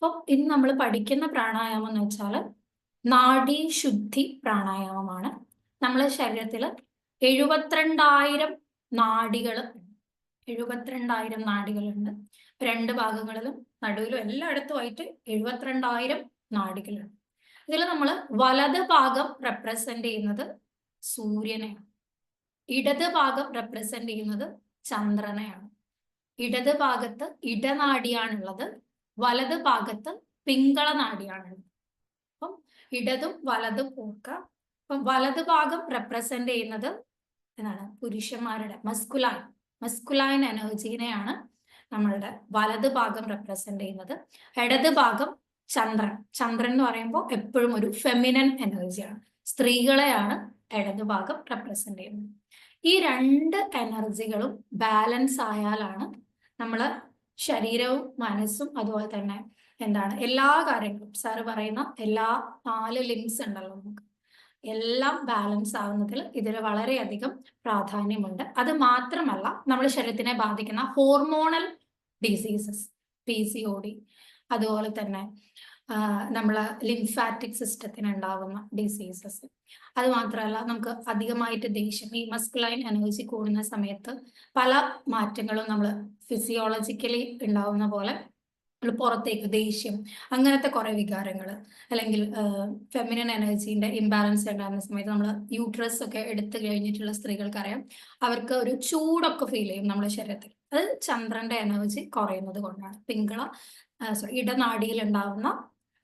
അപ്പം ഇന്ന് നമ്മൾ പഠിക്കുന്ന പ്രാണായാമം എന്ന് വെച്ചാൽ നാഡീശുദ്ധി പ്രാണായാമമാണ്. നമ്മളെ ശരീരത്തിൽ 72,000 നാഡികൾ 72,000 നാഡികളുണ്ട്. രണ്ട് ഭാഗങ്ങളിലും നടുവിലും എല്ലായിടത്തുമായിട്ട് 72,000 നാഡികളുണ്ട്. ഇതിൽ നമ്മൾ വലത് ഭാഗം റെപ്രസെന്റ് ചെയ്യുന്നത് സൂര്യനെയാണ്, ഇടത് ഭാഗം റെപ്രസെന്റ് ചെയ്യുന്നത് ചന്ദ്രനെയാണ്. ഇടത് ഭാഗത്ത് ഇടനാഡിയാണുള്ളത്, വലത് ഭാഗത്ത് പിങ്കള നാഡിയാണുള്ളത്. അപ്പം ഇടതും വലതും ഓർക്കുക. അപ്പം വലത് ഭാഗം റെപ്രസെന്റ് ചെയ്യുന്നത് എന്താണ്? പുരുഷന്മാരുടെ മസ്കുലൈൻ എനർജീനെയാണ് നമ്മളുടെ വലത് ഭാഗം റെപ്രസെന്റ് ചെയ്യുന്നത്. ഇടത് ഭാഗം ചന്ദ്രൻ എന്ന് പറയുമ്പോൾ എപ്പോഴും ഒരു ഫെമിനൻ എനർജിയാണ്, സ്ത്രീകളെയാണ് ഇടത് ഭാഗം റെപ്രസെന്റ് ചെയ്യുന്നത്. ഈ രണ്ട് എനർജികളും ബാലൻസ് ആയാലാണ് നമ്മള് ശരീരവും മനസ്സും അതുപോലെ തന്നെ എന്താണ് എല്ലാ കാര്യങ്ങളും സാറ് പറയുന്ന എല്ലാ 4 ലിംസ് ഉണ്ടല്ലോ, നമുക്ക് എല്ലാം ബാലൻസ് ആവുന്നതിൽ ഇതിൽ വളരെയധികം പ്രാധാന്യമുണ്ട്. അത് മാത്രമല്ല, നമ്മുടെ ശരീരത്തിനെ ബാധിക്കുന്ന ഹോർമോണൽ ഡിസീസസ്, PCOD, അതുപോലെ തന്നെ നമ്മളെ ലിംഫാറ്റിക് സിസ്റ്റത്തിന് ഉണ്ടാകുന്ന ഡിസീസസ്, അത് മാത്രമല്ല നമുക്ക് അധികമായിട്ട് ദേഷ്യം, ഈ മസ്കുലൈൻ എനർജി കൂടുന്ന സമയത്ത് പല മാറ്റങ്ങളും നമ്മൾ ഫിസിയോളജിക്കലി ഉണ്ടാവുന്ന പോലെ പുറത്തേക്ക് ദേഷ്യം, അങ്ങനത്തെ കുറെ വികാരങ്ങൾ, അല്ലെങ്കിൽ ഫെമിനൻ എനർജീന്റെ ഇംബാലൻസ് ഉണ്ടാകുന്ന സമയത്ത് നമ്മൾ യൂട്രസ് ഒക്കെ എടുത്തു കഴിഞ്ഞിട്ടുള്ള സ്ത്രീകൾക്കറിയാം, അവർക്ക് ഒരു ചൂടൊക്കെ ഫീൽ ചെയ്യും നമ്മുടെ ശരീരത്തിൽ. അത് ചന്ദ്രന്റെ എനർജി കുറയുന്നത് കൊണ്ടാണ്, ഇടനാഡിയിൽ ഉണ്ടാവുന്ന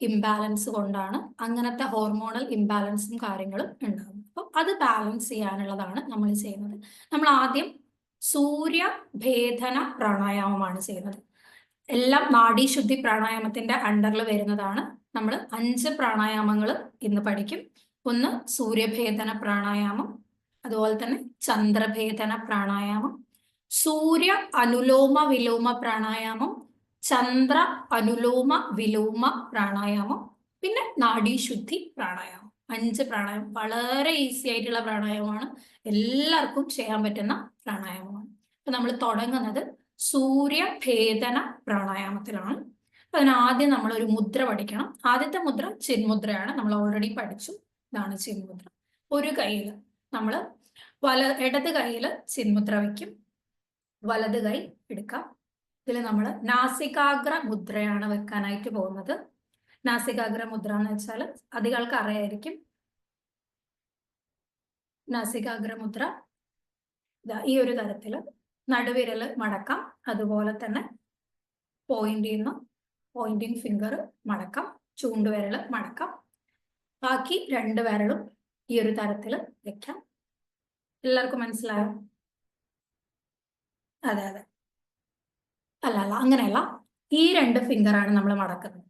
ഇംബാലൻസ് കൊണ്ടാണ് അങ്ങനത്തെ ഹോർമോണൽ ഇംബാലൻസും കാര്യങ്ങളും ഉണ്ടാകുന്നത്. അപ്പം അത് ബാലൻസ് ചെയ്യാനുള്ളതാണ് നമ്മൾ ചെയ്യുന്നത്. നമ്മൾ ആദ്യം സൂര്യഭേദന പ്രാണായാമമാണ് ചെയ്യുന്നത്. എല്ലാം നാഡീശുദ്ധി പ്രാണായാമത്തിന്റെ അണ്ടറിൽ വരുന്നതാണ്. നമ്മൾ 5 പ്രാണായാമങ്ങൾ ഇന്ന് പഠിക്കും. ഒന്ന് സൂര്യഭേദന പ്രാണായാമം, അതുപോലെ തന്നെ ചന്ദ്രഭേദന പ്രാണായാമം, സൂര്യ അനുലോമ വിലോമ പ്രാണായാമം, ചന്ദ്ര അനുലോമ വിലോമ പ്രാണായാമം, പിന്നെ നാഡീശുദ്ധി പ്രാണായാമം. 5 പ്രാണായാമം വളരെ ഈസി ആയിട്ടുള്ള പ്രാണായാമമാണ്, എല്ലാവർക്കും ചെയ്യാൻ പറ്റുന്ന പ്രാണായാമമാണ്. അപ്പൊ നമ്മൾ തുടങ്ങുന്നത് സൂര്യഭേദന പ്രാണായാമത്തിലാണ്. അപ്പൊ അതിനാദ്യം നമ്മൾ ഒരു മുദ്ര പഠിക്കണം. ആദ്യത്തെ മുദ്ര ചിന്മുദ്രയാണ്, നമ്മൾ ഓൾറെഡി പഠിച്ചു. ഇതാണ് ചിന്മുദ്ര. ഒരു കൈയിൽ നമ്മൾ ഇടത് കൈയിൽ ചിന്മുദ്ര വയ്ക്കും, വലത് കൈ എടുക്കാം. ഇതിൽ നമ്മൾ നാസികാഗ്ര മുദ്രയാണ് വെക്കാനായിട്ട് പോകുന്നത്. നാസികാഗ്ര മുദ്ര എന്ന് വെച്ചാൽ അധികം ആൾക്ക് അറിയായിരിക്കും. നാസികാഗ്ര മുദ്ര ഈ ഒരു തരത്തില് നടുവിരൽ മടക്കാം, അതുപോലെ തന്നെ പോയിന്റിങ് ഫിംഗർ മടക്കാം, ചൂണ്ടുവിരൽ മടക്കാം. ബാക്കി 2 വിരലും ഈ ഒരു തരത്തിൽ വെക്കാം. എല്ലാവർക്കും മനസ്സിലായോ? അതെ, അല്ല അങ്ങനെയല്ല, ഈ 2 ഫിംഗറാണ് നമ്മൾ മടക്കുന്നത്.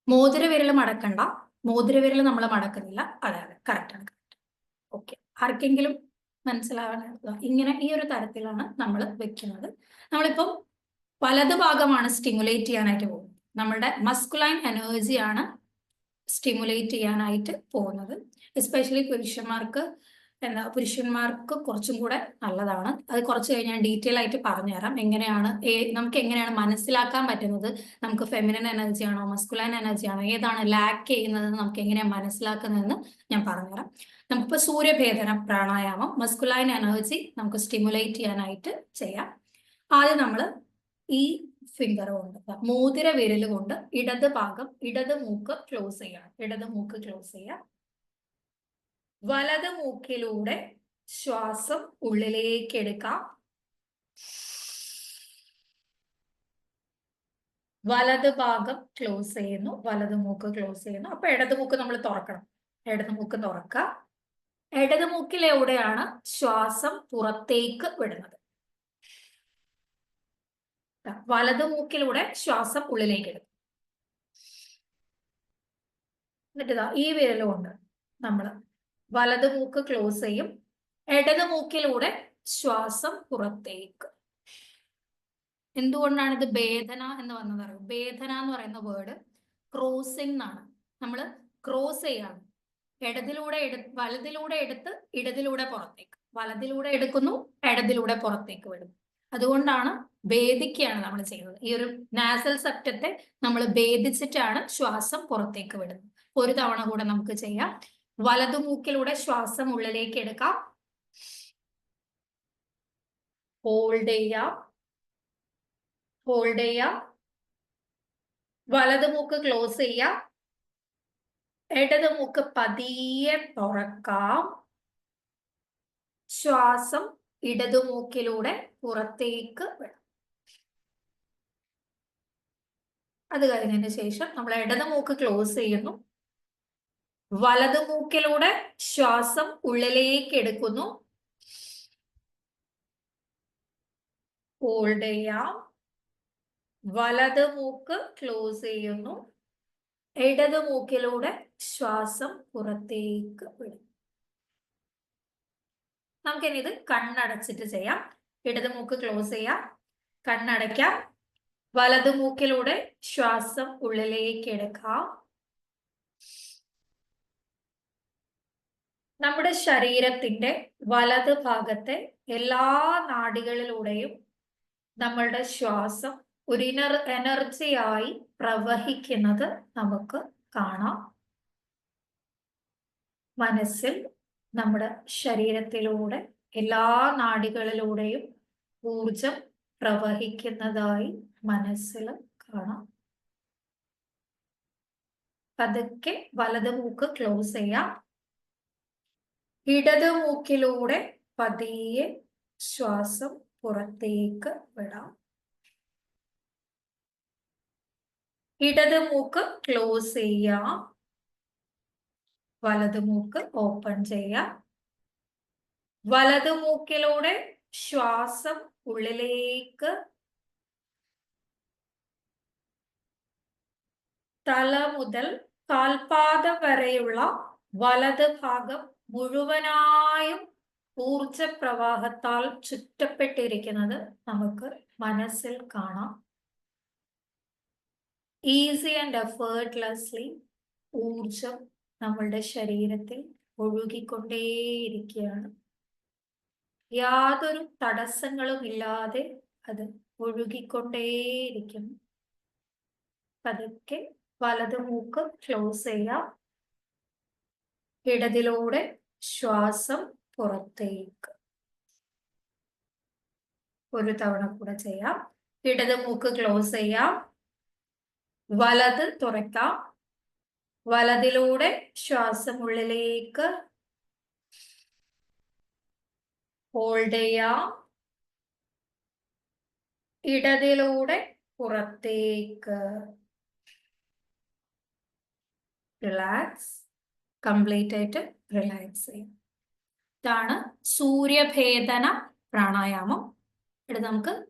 മോതിരവിരൽ മടക്കണ്ട, മോതിരവിരൽ നമ്മൾ മടക്കുന്നില്ല. അതെ, കറക്റ്റാണ്. ഓക്കെ, ആർക്കെങ്കിലും മനസ്സിലാവാനുള്ള ഇങ്ങനെ ഈ ഒരു തരത്തിലാണ് നമ്മൾ വെക്കുന്നത്. നമ്മളിപ്പം വലത് ഭാഗമാണ് സ്റ്റിമുലേറ്റ് ചെയ്യാനായിട്ട് പോകുന്നത്. നമ്മളുടെ മസ്കുലൈൻ എനർജിയാണ് സ്റ്റിമുലേറ്റ് ചെയ്യാനായിട്ട് പോകുന്നത്. എസ്പെഷ്യലി പുരുഷന്മാർക്ക് കുറച്ചും കൂടെ നല്ലതാണ്. അത് കുറച്ച് കഴിഞ്ഞ് ഞാൻ ഡീറ്റെയിൽ ആയിട്ട് പറഞ്ഞുതരാം. നമുക്ക് എങ്ങനെയാണ് മനസ്സിലാക്കാൻ പറ്റുന്നത്, നമുക്ക് ഫെമിനൻ എനർജി ആണോ മസ്കുലൈൻ എനർജി ആണോ ഏതാണ് ലാക്ക് ചെയ്യുന്നത് നമുക്ക് എങ്ങനെയാണ് മനസ്സിലാക്കുന്നതെന്ന് ഞാൻ പറഞ്ഞുതരാം. നമുക്കിപ്പോൾ സൂര്യഭേദന പ്രാണായാമം മസ്കുലൈൻ എനർജി നമുക്ക് സ്റ്റിമുലേറ്റ് ചെയ്യാനായിട്ട് ചെയ്യാം. ആദ്യം നമ്മൾ ഈ ഫിംഗർ കൊണ്ട്, മോതിര വിരൽ കൊണ്ട് ഇടത് മൂക്ക് ക്ലോസ് ചെയ്യാം. വലത് മൂക്കിലൂടെ ശ്വാസം ഉള്ളിലേക്ക് എടുക്കാം. വലത് ഭാഗം ക്ലോസ് ചെയ്യുന്നു, വലത് മൂക്ക് ക്ലോസ് ചെയ്യുന്നു. അപ്പൊ ഇടത് മൂക്ക് നമ്മൾ തുറക്കണം. ഇടത് മൂക്ക് തുറക്കുക. ഇടത് മൂക്കിലൂടെയാണ് ശ്വാസം പുറത്തേക്ക് വിടുന്നത്. വലത് മൂക്കിലൂടെ ശ്വാസം ഉള്ളിലേക്ക് എടുക്കും. എന്നിട്ട് ഈ വിരലുകൊണ്ട് നമ്മൾ വലത് മൂക്ക് ക്ലോസ് ചെയ്യും, ഇടത് മൂക്കിലൂടെ ശ്വാസം പുറത്തേക്ക്. എന്തുകൊണ്ടാണ് ഇത് ഭേദന എന്ന് വന്നത് അറിയും? ഭേദന എന്ന് പറയുന്ന വേർഡ് ക്രോസിംഗ് എന്നാണ്. നമ്മൾ ക്രോസ് ചെയ്യാണ്. വലതിലൂടെ എടുത്ത് ഇടതിലൂടെ പുറത്തേക്ക്, വലതിലൂടെ എടുക്കുന്നു, ഇടതിലൂടെ പുറത്തേക്ക് വിടുന്നു. അതുകൊണ്ടാണ് ഭേദിക്കുകയാണ് നമ്മൾ ചെയ്യുന്നത്. ഈ ഒരു നാസൽ സെപ്റ്റത്തെ നമ്മൾ ഭേദിച്ചിട്ടാണ് ശ്വാസം പുറത്തേക്ക് വിടുന്നത്. ഒരു തവണ കൂടെ നമുക്ക് ചെയ്യാം. വലതുമൂക്കിലൂടെ ശ്വാസം ഉള്ളിലേക്ക് എടുക്കാം. ഹോൾഡ് ചെയ്യാം. ഹോൾഡ് ചെയ്യാം. വലതുമൂക്ക് ക്ലോസ് ചെയ്യാം. ഇടതുമൂക്ക് പതിയെ തുറക്കാം. ശ്വാസം ഇടതുമൂക്കിലൂടെ പുറത്തേക്ക് വിടാം. അത് കഴിഞ്ഞതിന് ശേഷം നമ്മൾ ഇടതുമൂക്ക് ക്ലോസ് ചെയ്യുന്നു. വലതുമൂക്കിലൂടെ ശ്വാസം ഉള്ളിലേക്ക് എടുക്കുന്നു. ഹോൾഡ് ചെയ്യാം. വലതുമൂക്ക് ക്ലോസ് ചെയ്യുന്നു. ഇടതുമൂക്കിലൂടെ ശ്വാസം പുറത്തേക്ക് വിടും. നമുക്കിനി ഇത് കണ്ണടച്ചിട്ട് ചെയ്യാം. ഇടതുമൂക്ക് ക്ലോസ് ചെയ്യാം. കണ്ണടയ്ക്കാം. വലതുമൂക്കിലൂടെ ശ്വാസം ഉള്ളിലേക്ക് എടുക്കാം. നമ്മുടെ ശരീരത്തിന്റെ വലത് ഭാഗത്തെ എല്ലാ നാഡികളിലൂടെയും നമ്മളുടെ ശ്വാസം ഒരു എനർജിയായി പ്രവഹിക്കുന്നത് നമുക്ക് കാണാം. മനസ്സിൽ നമ്മുടെ ശരീരത്തിലൂടെ എല്ലാ നാഡികളിലൂടെയും ഊർജം പ്രവഹിക്കുന്നതായി മനസ്സിൽ കാണാം. പതുക്കെ വലതുമൂക്ക് ക്ലോസ് ചെയ്യാം. ഇടതുമൂക്കിലൂടെ പതിയെ ശ്വാസം പുറത്തേക്ക് വിടാം. ഇടതുമൂക്ക് ക്ലോസ് ചെയ്യാം. വലതുമൂക്ക് ഓപ്പൺ ചെയ്യാം. വലതുമൂക്കിലൂടെ ശ്വാസം ഉള്ളിലേക്ക് തല മുതൽ കാൽപാദം വരെയുള്ള വലത് ഭാഗം മുഴുവനായും ഊർജപ്രവാഹത്താൽ ചുറ്റപ്പെട്ടിരിക്കുന്നത് നമുക്ക് മനസ്സിൽ കാണാം. ഈസി ആൻഡ് എഫേർട്ട്ലെസ്ലി ഊർജം നമ്മളുടെ ശരീരത്തിൽ ഒഴുകിക്കൊണ്ടേയിരിക്കുകയാണ്. യാതൊരു തടസ്സങ്ങളും ഇല്ലാതെ അത് ഒഴുകിക്കൊണ്ടേയിരിക്കുന്നു. പതുക്കെ വലതുമൂക്ക് ക്ലോസ് ചെയ്യാം. ഇടതിലൂടെ ശ്വാസം പുറത്തേക്ക്. ഒരു തവണ കൂടെ ചെയ്യാം. ഇടതുമൂക്ക് ക്ലോസ് ചെയ്യാം. വലത് തുറക്കാം. വലതിലൂടെ ശ്വാസം ഉള്ളിലേക്ക്. ഹോൾഡ് ചെയ്യാം. ഇടതിലൂടെ പുറത്തേക്ക്. റിലാക്സ്. കംപ്ലീറ്റ് ആയിട്ട് റിലാക്സ് ചെയ്യാം. ഇതാണ് സൂര്യഭേദന പ്രാണായാമം. ഇവിടെ നമുക്ക്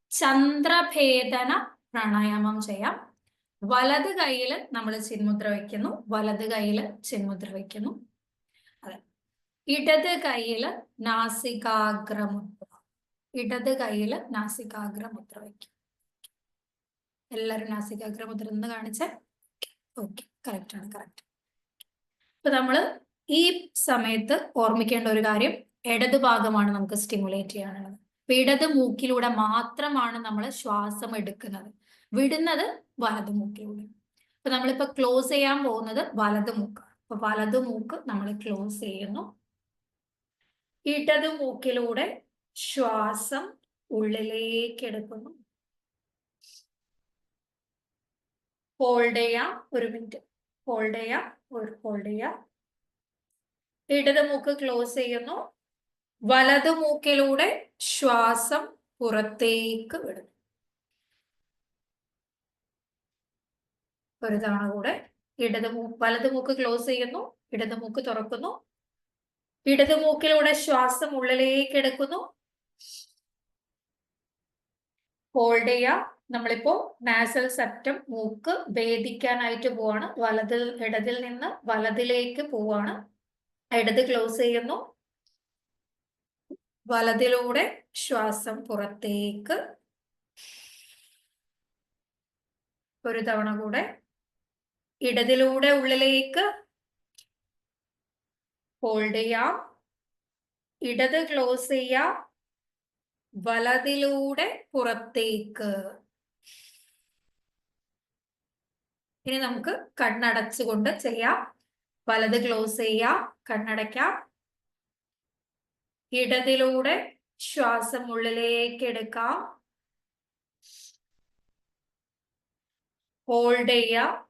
ചന്ദ്രഭേദന പ്രാണായാമം ചെയ്യാം. വലത് കൈയിൽ നമ്മൾ ചിന്മുദ്ര വയ്ക്കുന്നു. വലത് കൈയിൽ ചിന്മുദ്ര വയ്ക്കുന്നു. അതെ. ഇടത് കൈയിൽ നാസികാഗ്രമുദ്ര. ഇടത് കൈയിൽ നാസികാഗ്രമുദ്ര വയ്ക്കും. എല്ലാവരും നാസികാഗ്രമുദ്ര നിന്ന് കാണിച്ചേ. ഓക്കെ, കറക്റ്റ് ആണ്, കറക്റ്റ്. അപ്പൊ നമ്മള് ഈ സമയത്ത് ഓർമ്മിക്കേണ്ട ഒരു കാര്യം, ഇടത് ഭാഗമാണ് നമുക്ക് സ്റ്റിമുലേറ്റ് ചെയ്യാനുള്ളത്. അപ്പൊ ഇടത് മൂക്കിലൂടെ മാത്രമാണ് നമ്മൾ ശ്വാസം എടുക്കുന്നത്. വിടുന്നത് വലത് മൂക്കിലൂടെ. അപ്പൊ നമ്മളിപ്പോ ക്ലോസ് ചെയ്യാൻ പോകുന്നത് വലത് മൂക്കാണ്. അപ്പൊ വലത് മൂക്ക് നമ്മൾ ക്ലോസ് ചെയ്യുന്നു. ഇടത് മൂക്കിലൂടെ ശ്വാസം ഉള്ളിലേക്ക് എടുക്കുന്നു. ഹോൾഡ് ചെയ്യാം. ഒരു മിനിറ്റ് ഹോൾഡ് ചെയ്യാം. ഹോൾഡ് ചെയ്യാം. ഇടത് മൂക്ക് ക്ലോസ് ചെയ്യുന്നു. വലത് മൂക്കിലൂടെ ശ്വാസം പുറത്തേക്ക് വിടുന്നു. ഒരു തവണ കൂടെ. വലത് മൂക്ക് ക്ലോസ് ചെയ്യുന്നു. ഇടത് മൂക്ക് തുറക്കുന്നു. ഇടത് മൂക്കിലൂടെ ശ്വാസം ഉള്ളിലേക്ക് എടുക്കുന്നു. ഹോൾഡ് ചെയ്യാം. നമ്മളിപ്പോ നാസൽ സെപ്റ്റം മൂക്ക് ഭേദിക്കാനായിട്ട് പോവാണ്. ഇടതിൽ നിന്ന് വലതിലേക്ക് പോവാണ്. ഇടത് ക്ലോസ് ചെയ്യുന്നു. വലതിലൂടെ ശ്വാസം പുറത്തേക്ക്. ഒരു തവണ കൂടെ. ഇടതിലൂടെ ഉള്ളിലേക്ക്. ഹോൾഡ് ചെയ്യാം. ഇടത് ക്ലോസ് ചെയ്യാം. വലതിലൂടെ പുറത്തേക്ക്. ഇനി നമുക്ക് കണ്ണടച്ചുകൊണ്ട് ചെയ്യാം. വലത് ക്ലോസ് ചെയ്യാം, കണ്ണടയ്ക്കാം. ഇടതിലൂടെ ശ്വാസം ഉള്ളിലേക്ക് എടുക്കാം, ഹോൾഡ് ചെയ്യാം.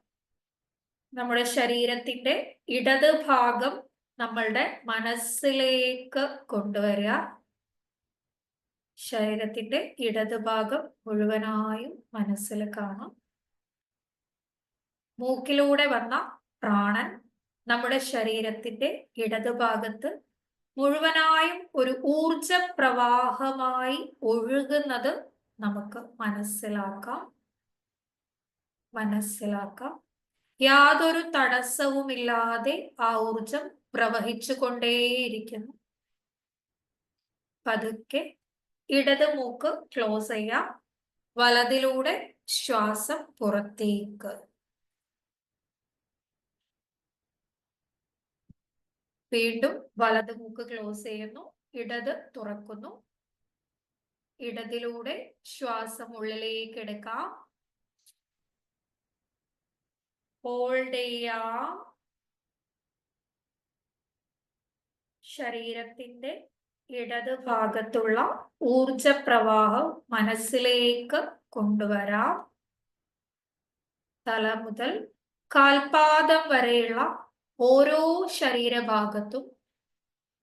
നമ്മുടെ ശരീരത്തിന്റെ ഇടത് ഭാഗം നമ്മളുടെ മനസ്സിലേക്ക് കൊണ്ടുവരിക. ശരീരത്തിന്റെ ഇടത് ഭാഗം മുഴുവനായും മനസ്സിൽ കാണാം. മൂക്കിലൂടെ വന്ന പ്രാണൻ നമ്മുടെ ശരീരത്തിന്റെ ഇടത് ഭാഗത്ത് മുഴുവനായും ഒരു ഊർജ പ്രവാഹമായി ഒഴുകുന്നത് നമുക്ക് മനസ്സിലാക്കാം. യാതൊരു തടസ്സവുമില്ലാതെ ആ ഊർജം പ്രവഹിച്ചു കൊണ്ടേയിരിക്കുന്നു. പതുക്കെ ഇടത് മൂക്ക് ക്ലോസ് ചെയ്യാം, വലതിലൂടെ ശ്വാസം പുറത്തേക്ക്. വീണ്ടും വലത് മൂക്ക് ക്ലോസ് ചെയ്യുന്നു, ഇടത് തുറക്കുന്നു. ഇടതിലൂടെ ശ്വാസം ഉള്ളിലേക്ക് എടുക്കാം, ഹോൾഡ് ചെയ്യാം. ശരീരത്തിന്റെ ഇടത് ഭാഗത്തുള്ള ഊർജ പ്രവാഹം മനസ്സിലേക്ക് കൊണ്ടുവരാം. തല മുതൽ കാൽപാദം വരെയുള്ള ഓരോ ശരീരഭാഗത്തും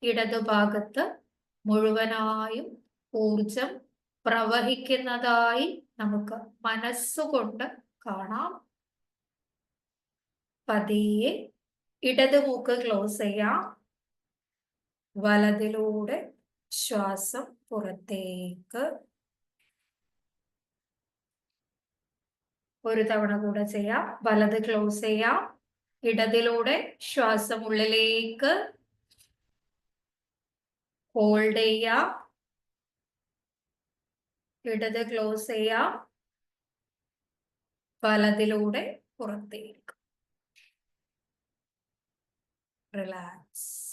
ഇടതുഭാഗത്ത് മുഴുവനായും ഊർജം പ്രവഹിക്കുന്നതായി നമുക്ക് മനസ്സുകൊണ്ട് കാണാം. പതിയെ ഇടത് മൂക്ക് ക്ലോസ് ചെയ്യാം, വലതിലൂടെ ശ്വാസം പുറത്തേക്ക്. ഒരു തവണ കൂടെ ചെയ്യാം. വലത് ക്ലോസ് ചെയ്യാം, ഇടതിലൂടെ ശ്വാസം ഉള്ളിലേക്ക്, ഹോൾഡ് ചെയ്യാം. ഇടത് ക്ലോസ് ചെയ്യാം, വലതിലൂടെ പുറത്തേക്ക്. റിലാക്സ്.